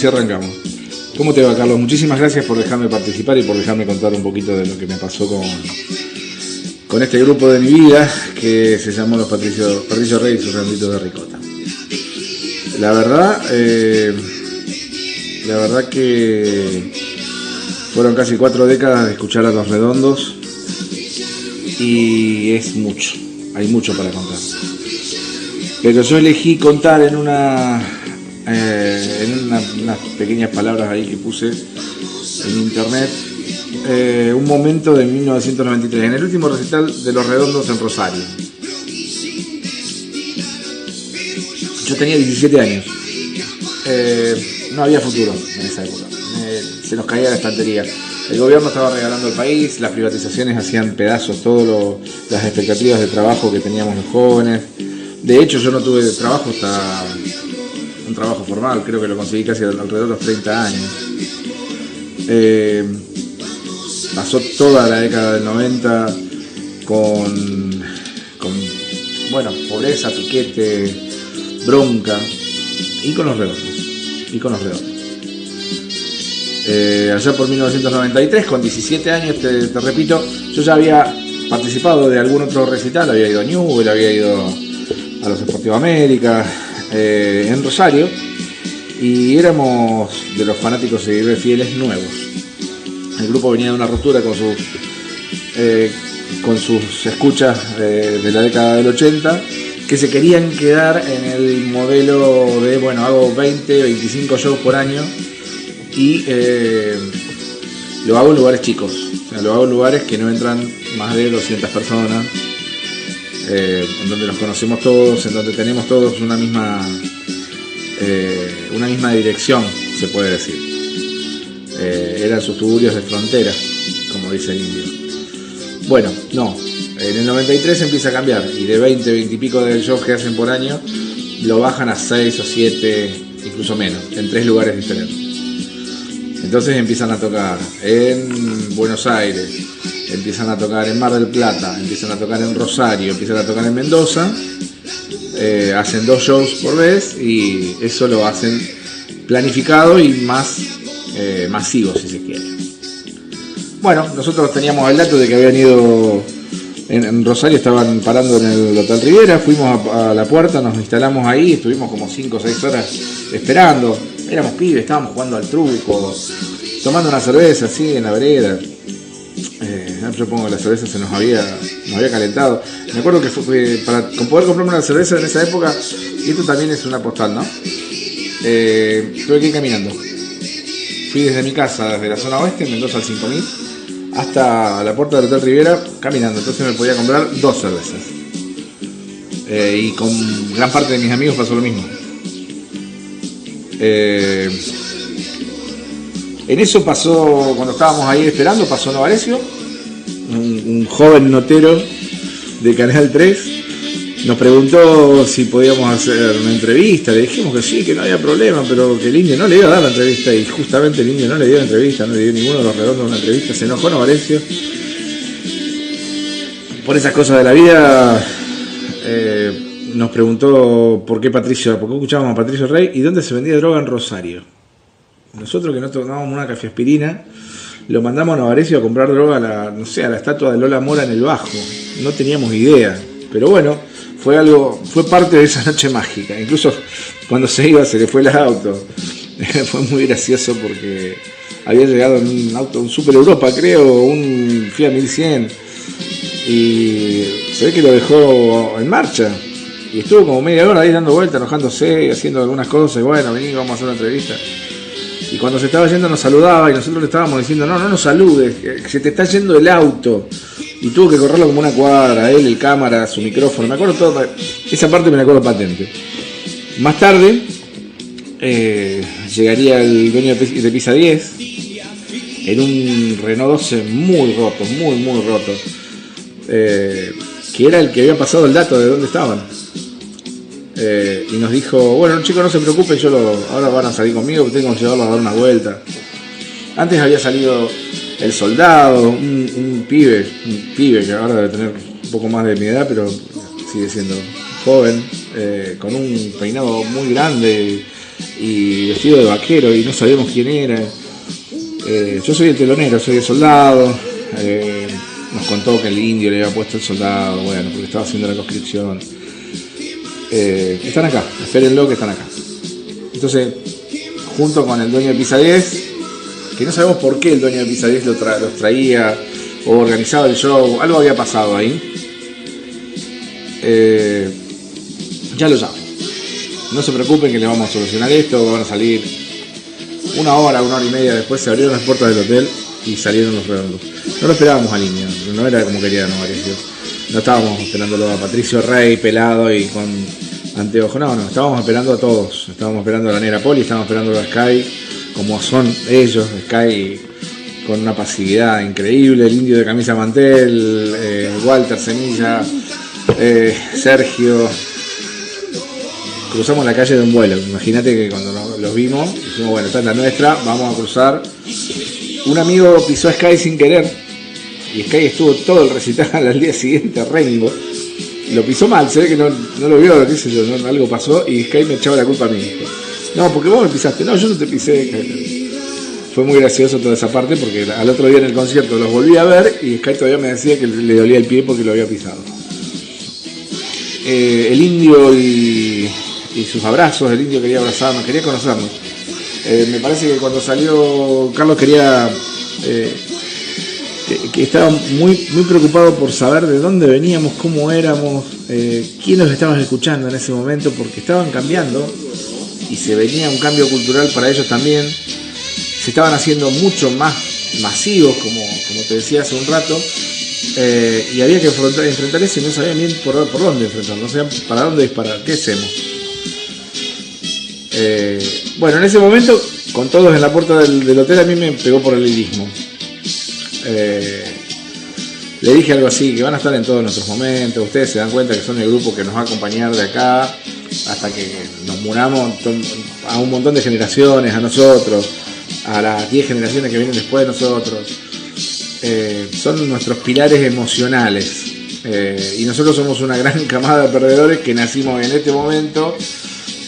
así arrancamos. ¿Cómo te va, Carlos? Muchísimas gracias por dejarme participar y por dejarme contar un poquito de lo que me pasó con este grupo de mi vida que se llamó los Patricio Rey y sus Randitos de Ricota. La verdad que fueron casi 4 décadas de escuchar a Los Redondos y es mucho, hay mucho para contar. Pero yo elegí contar en unas pequeñas palabras ahí que puse en internet, un momento de 1993, en el último recital de Los Redondos en Rosario. Yo tenía 17 años, no había futuro en esa época, se nos caía la estantería. El gobierno estaba regalando el país, las privatizaciones hacían pedazos todas las expectativas de trabajo que teníamos los jóvenes. De hecho, yo no tuve trabajo hasta un trabajo formal, creo que lo conseguí casi alrededor de los 30 años. Pasó toda la década del 90 con pobreza, piquete, bronca y con Los Redondos. Allá por 1993, con 17 años, te repito, yo ya había participado de algún otro recital, había ido a Newell, había ido a los Sportivo América, en Rosario, y éramos de los fanáticos seguidores fieles nuevos. El grupo venía de una ruptura con sus escuchas de la década del 80, que se querían quedar en el modelo de, hago 20, 25 shows por año y lo hago en lugares chicos, o sea, lo hago en lugares que no entran más de 200 personas, en donde nos conocemos todos, en donde tenemos todos una misma dirección, se puede decir. Eran sus tuburios de frontera, como dice el indio. Bueno, no, en el 93 empieza a cambiar y de 20 y pico de shows que hacen por año lo bajan a 6 o 7, incluso menos, en 3 lugares diferentes. Entonces empiezan a tocar en Buenos Aires, empiezan a tocar en Mar del Plata, empiezan a tocar en Rosario, empiezan a tocar en Mendoza, hacen 2 shows por vez y eso lo hacen planificado y más masivo, si se quiere. Bueno, nosotros teníamos el dato de que habían ido en Rosario, estaban parando en el Hotel Riviera, fuimos a la puerta, nos instalamos ahí, estuvimos como 5 o 6 horas esperando, éramos pibes, estábamos jugando al truco, tomando una cerveza así en la vereda. Yo pongo que la cerveza se nos había calentado. Me acuerdo que fue para poder comprarme una cerveza en esa época, y esto también es una postal, ¿no? Tuve que ir caminando. Fui desde mi casa, desde la zona oeste, en Mendoza al 5000, hasta la puerta del Hotel Riviera caminando. Entonces me podía comprar 2 cervezas. Y con gran parte de mis amigos pasó lo mismo. En eso pasó, cuando estábamos ahí esperando, pasó Novarecio, un joven notero de Canal 3, nos preguntó si podíamos hacer una entrevista. Le dijimos que sí, que no había problema, pero que el indio no le iba a dar la entrevista, y justamente el indio no le dio la entrevista, no le dio ninguno de los Redondos una entrevista. Se enojó Novarecio por esas cosas de la vida. Nos preguntó por qué escuchábamos a Patricio Rey y dónde se vendía droga en Rosario. Nosotros, que no tomábamos una cafeaspirina, lo mandamos a Novarecio a comprar droga a la estatua de Lola Mora en el Bajo. No teníamos idea, pero bueno, fue parte de esa noche mágica. Incluso cuando se iba se le fue el auto. Fue muy gracioso porque había llegado en un auto, un Super Europa creo, un Fiat 1100, y se ve que lo dejó en marcha. Y estuvo como media hora ahí dando vueltas, enojándose, haciendo algunas cosas, y bueno, vení, vamos a hacer una entrevista. Y cuando se estaba yendo nos saludaba y nosotros le estábamos diciendo, no nos saludes, que se te está yendo el auto. Y tuvo que correrlo como una cuadra, él, el cámara, su micrófono, me acuerdo todo, esa parte me la acuerdo patente. Más tarde llegaría el dueño de Pizza 10 en un Renault 12 muy roto, muy roto, que era el que había pasado el dato de dónde estaban. Y nos dijo, bueno, chicos, no se preocupen, ahora van a salir conmigo, tengo que llevarlos a dar una vuelta. Antes había salido el Soldado, un pibe que ahora debe tener un poco más de mi edad, pero sigue siendo joven, con un peinado muy grande, y vestido de vaquero y no sabíamos quién era. Yo soy el telonero, soy el soldado. Nos contó que el indio le había puesto el soldado, bueno, porque estaba haciendo la conscripción. Están acá, espérenlo que están acá. Entonces, junto con el dueño de Pizza 10, que no sabemos por qué el dueño de Pizza 10 los traía o organizaba el show, algo había pasado ahí. Ya lo llamo. No se preocupen que le vamos a solucionar esto, van a salir una hora y media después, se abrieron las puertas del hotel y salieron los redondos. No lo esperábamos al indio, no era como quería no Mauricio. No estábamos esperándolo a Patricio Rey pelado y con anteojos, no, estábamos esperando a todos. Estábamos esperando a la Negra Poli, estábamos esperando a Sky, como son ellos, Sky con una pasividad increíble, el indio de camisa mantel, Walter Semilla, Sergio. Cruzamos la calle de un vuelo. Imagínate que cuando los vimos, dijimos, bueno, esta es la nuestra, vamos a cruzar. Un amigo pisó a Sky sin querer y Sky estuvo todo el recital al día siguiente, rengo. Lo pisó mal, se ve que no lo vio, qué sé yo, no, algo pasó y Sky me echaba la culpa a mí. No, porque vos me pisaste. No, yo no te pisé. Fue muy gracioso toda esa parte porque al otro día en el concierto los volví a ver y Sky todavía me decía que le dolía el pie porque lo había pisado. El indio y sus abrazos, el indio quería abrazarnos, quería conocernos. Me parece que cuando salió Carlos quería que estaba muy preocupado por saber de dónde veníamos, cómo éramos, quién nos estaban escuchando en ese momento, porque estaban cambiando y se venía un cambio cultural para ellos también. Se estaban haciendo mucho más masivos, como te decía hace un rato, y había que enfrentar eso y no sabían bien por dónde enfrentar, no sabían para dónde disparar, qué hacemos. Bueno, en ese momento, con todos en la puerta del hotel, a mí me pegó por el lirismo. Le dije algo así, que van a estar en todos nuestros momentos, ustedes se dan cuenta que son el grupo que nos va a acompañar de acá hasta que nos muramos a un montón de generaciones, a nosotros, a las 10 generaciones que vienen después de nosotros. Son nuestros pilares emocionales, y nosotros somos una gran camada de perdedores que nacimos en este momento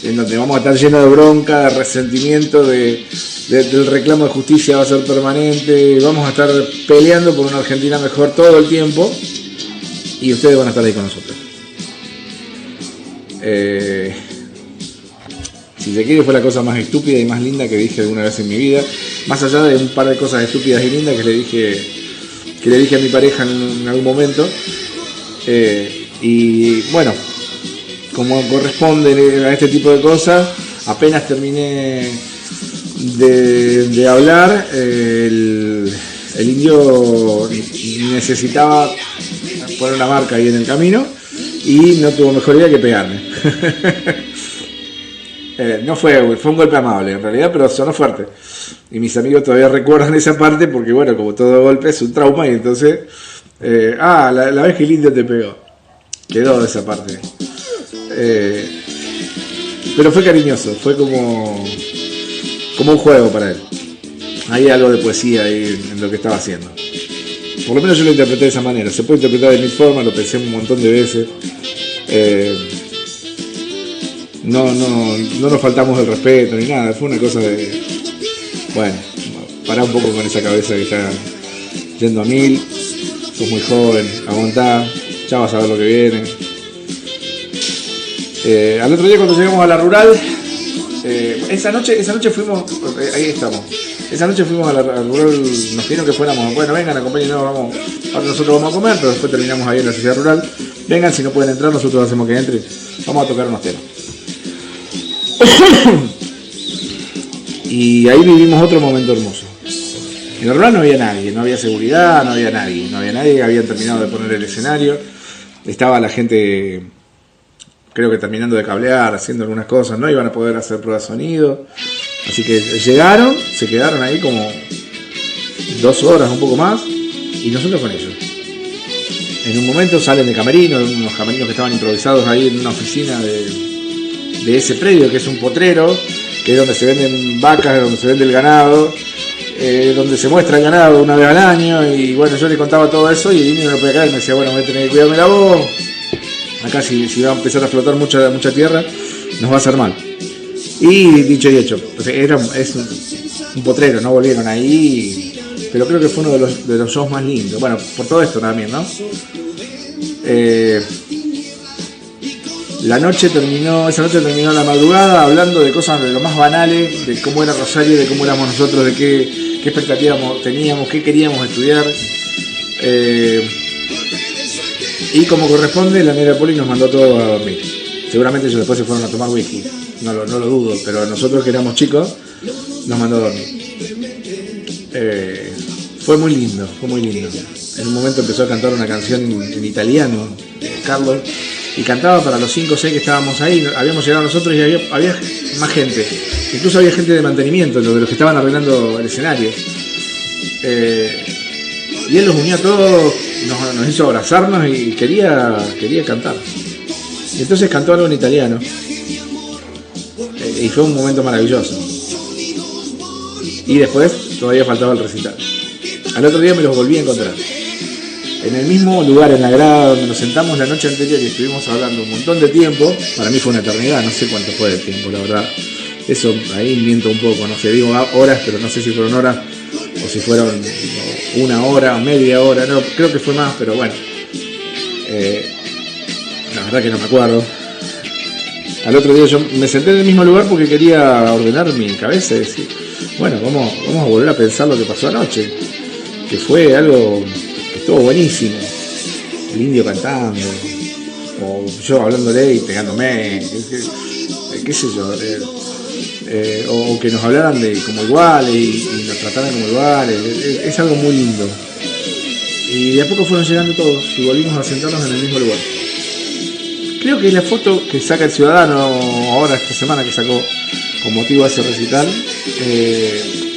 en donde vamos a estar llenos de bronca, de resentimiento, del reclamo de justicia va a ser permanente, vamos a estar peleando por una Argentina mejor todo el tiempo y ustedes van a estar ahí con nosotros. Si se quiere, fue la cosa más estúpida y más linda que dije alguna vez en mi vida, más allá de un par de cosas estúpidas y lindas que le dije a mi pareja en algún momento. Y bueno, como corresponde a este tipo de cosas, apenas terminé de hablar, el indio necesitaba poner una marca ahí en el camino y no tuvo mejor idea que pegarme. No fue un golpe amable en realidad, pero sonó fuerte. Y mis amigos todavía recuerdan esa parte porque, bueno, como todo golpe es un trauma y entonces, la vez que el indio te pegó, quedó esa parte. Pero fue cariñoso, fue como un juego para él. Hay algo de poesía ahí en lo que estaba haciendo. Por lo menos yo lo interpreté de esa manera. Se puede interpretar de mil formas, lo pensé un montón de veces. No nos faltamos el respeto ni nada. Fue una cosa de... Bueno, pará un poco con esa cabeza que está yendo a mil. Sos muy joven, aguantá, ya vas a ver lo que viene. Al otro día cuando llegamos a la rural, esa noche fuimos, ahí estamos, esa noche fuimos a la rural, nos pidieron que fuéramos, bueno, vengan, acompáñenos, vamos, ahora nosotros vamos a comer, pero después terminamos ahí en la sociedad rural, vengan, si no pueden entrar, nosotros hacemos que entren, vamos a tocar unos temas. Y ahí vivimos otro momento hermoso. En la rural no había nadie, no había seguridad, no había nadie, habían terminado de poner el escenario, estaba la gente... creo que terminando de cablear, haciendo algunas cosas, no iban a poder hacer pruebas de sonido. Así que llegaron, se quedaron ahí como 2 horas, un poco más, y nosotros con ellos. En un momento salen de camerino, unos camerinos que estaban improvisados ahí en una oficina de ese predio, que es un potrero, que es donde se venden vacas, donde se vende el ganado, donde se muestra el ganado una vez al año, y bueno, yo le contaba todo eso, y el niño no lo podía creer, me decía, bueno, voy a tener que cuidarme la voz. Acá si va a empezar a flotar mucha tierra, nos va a hacer mal. Y dicho y hecho, es un potrero, no volvieron ahí, pero creo que fue uno de los shows más lindos. Bueno, por todo esto también, ¿no? Esa noche terminó la madrugada hablando de cosas de lo más banales, de cómo era Rosario, de cómo éramos nosotros, de qué expectativas teníamos, qué queríamos estudiar. Y como corresponde, la negra Poli nos mandó todos a dormir. Seguramente ellos después se fueron a tomar whisky, no lo dudo, pero nosotros que éramos chicos, nos mandó a dormir. Fue muy lindo. En un momento empezó a cantar una canción en italiano, Carlos, y cantaba para los 5 o 6 que estábamos ahí. Habíamos llegado nosotros y había más gente. Incluso había gente de mantenimiento, de los que estaban arreglando el escenario. Y él los unió a todos, nos hizo abrazarnos y quería cantar. Y entonces cantó algo en italiano. Y fue un momento maravilloso. Y después todavía faltaba el recital. Al otro día me los volví a encontrar. En el mismo lugar, en la grada donde nos sentamos la noche anterior y estuvimos hablando un montón de tiempo. Para mí fue una eternidad, no sé cuánto fue de tiempo, la verdad. Eso ahí miento un poco, no sé, digo horas, pero no sé si fueron horas o si fueron 1 hora o media hora. No, creo que fue más, pero bueno. La verdad que no me acuerdo. Al otro día yo me senté en el mismo lugar porque quería ordenar mi cabeza y decir, bueno, vamos a volver a pensar lo que pasó anoche, que fue algo que estuvo buenísimo. El indio cantando, o yo hablándole y pegándome, qué sé yo, o que nos hablaran de como iguales y nos trataran como iguales, es algo muy lindo. Y de a poco fueron llegando todos y volvimos a sentarnos en el mismo lugar. Creo que la foto que saca el Ciudadano ahora esta semana, que sacó con motivo de ese recital,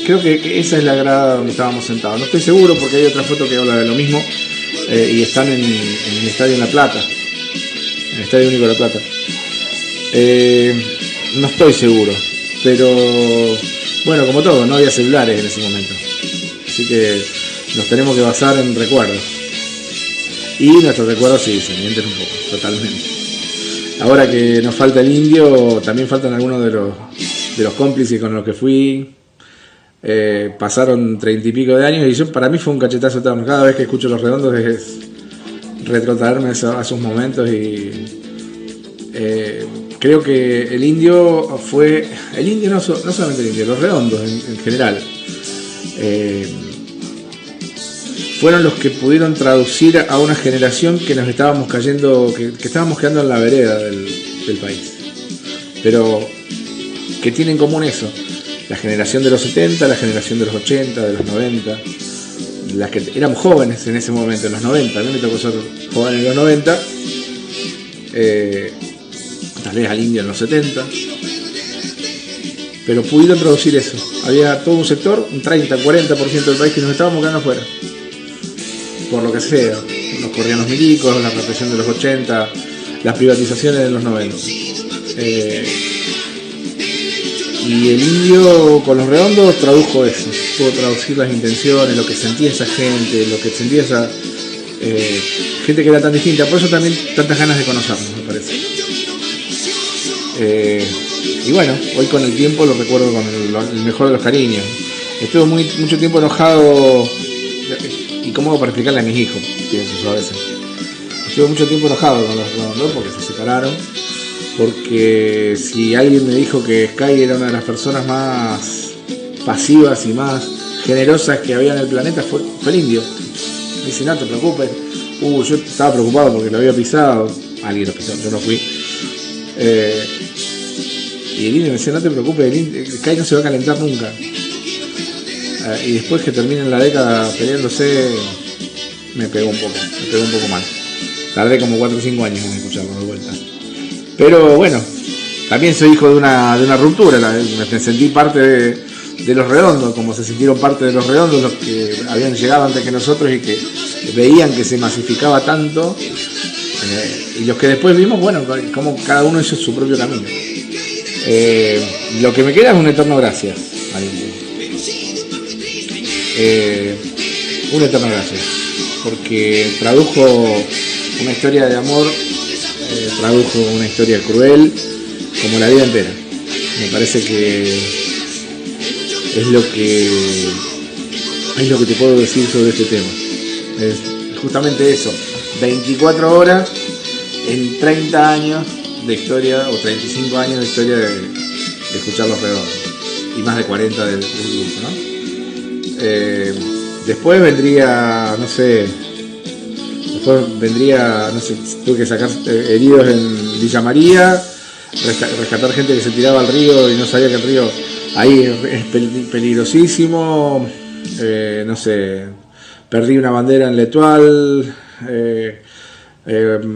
creo que esa es la grada donde estábamos sentados. No estoy seguro porque hay otra foto que habla de lo mismo y están en el Estadio en La Plata, en el Estadio Único de La Plata. No estoy seguro, pero bueno, como todo, no había celulares en ese momento, así que nos tenemos que basar en recuerdos. Y nuestros recuerdos sí, se mienten un poco, totalmente. Ahora que nos falta el indio, también faltan algunos de los cómplices con los que fui. Pasaron 30 y pico de años y para mí fue un cachetazo eterno. Cada vez que escucho Los Redondos es retrotraerme a esos momentos y creo que el indio, no solamente el indio, Los Redondos en general. Fueron los que pudieron traducir a una generación que nos estábamos cayendo, que estábamos quedando en la vereda del país. Pero que tiene en común eso, la generación de los 70, la generación de los 80, de los 90, las que éramos jóvenes en ese momento, en los 90, a mí me tocó ser joven en los 90, tal vez al indio en los 70, pero pudieron traducir eso. Había todo un sector, un 30-40% del país que nos estábamos quedando afuera. Por lo que sea, nos corrían los milicos, la represión de los 80, las privatizaciones de los 90. Y el indio con Los Redondos tradujo eso, pudo traducir las intenciones, lo que sentía esa gente, lo que sentía esa gente que era tan distinta, por eso también tantas ganas de conocernos, me parece. Y bueno, hoy con el tiempo lo recuerdo con el mejor de los cariños. Estuve mucho tiempo enojado. ¿Y cómo hago para explicarle a mis hijos? Pienso yo a veces. Estuve mucho tiempo enojado con Los Redondos porque se separaron. Porque si alguien me dijo que Sky era una de las personas más pasivas y más generosas que había en el planeta, fue el indio. Me dice, no te preocupes. Yo estaba preocupado porque lo había pisado. Alguien lo pisó, yo no fui. Y el indio me decía, no te preocupes, Sky no se va a calentar nunca. Y después que terminen la década peleándose, me pegó un poco mal. Tardé como 4 o 5 años en escucharlo de vuelta. Pero bueno, también soy hijo de una ruptura. Me sentí parte de Los Redondos, como se sintieron parte de Los Redondos los que habían llegado antes que nosotros y que veían que se masificaba tanto. Y los que después vimos, bueno, como cada uno hizo su propio camino. Lo que me queda es un eterno gracias al indio. Un eterno gracias, porque tradujo una historia de amor, tradujo una historia cruel como la vida entera. Me parece que es lo que te puedo decir sobre este tema. Es justamente eso, 24 horas en 30 años de historia, o 35 años de historia de escuchar Los Redondos, y más de 40 del grupo, ¿no? Después vendría, no sé, tuve que sacar heridos en Villa María, rescatar gente que se tiraba al río y no sabía que el río ahí es peligrosísimo. No sé, perdí una bandera en L'Etoile,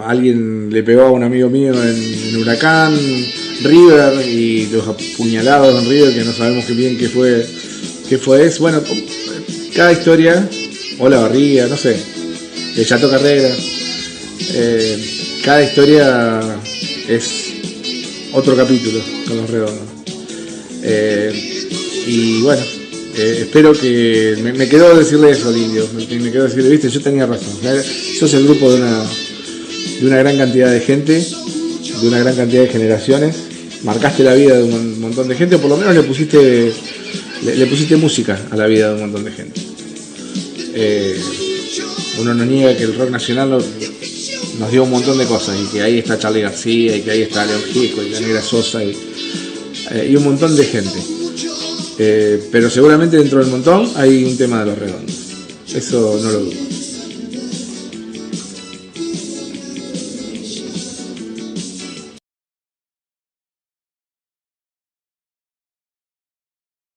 alguien le pegó a un amigo mío en Huracán, River y los apuñalados en River, que no sabemos bien qué fue eso. Bueno, cada historia, o La Barriga, no sé, el Chateau Carrera, cada historia es otro capítulo con Los Redondos. Y bueno, espero que me quedó decirle eso al Indio, me quedó decirle, viste, yo tenía razón, sos el grupo de una gran cantidad de gente, de una gran cantidad de generaciones, marcaste la vida de un montón de gente, o por lo menos le pusiste música a la vida de un montón de gente. Uno no niega que el rock nacional nos dio un montón de cosas, y que ahí está Charly García, y que ahí está León Gieco, y la Negra Sosa, y un montón de gente. Pero seguramente dentro del montón hay un tema de Los Redondos, eso no lo dudo.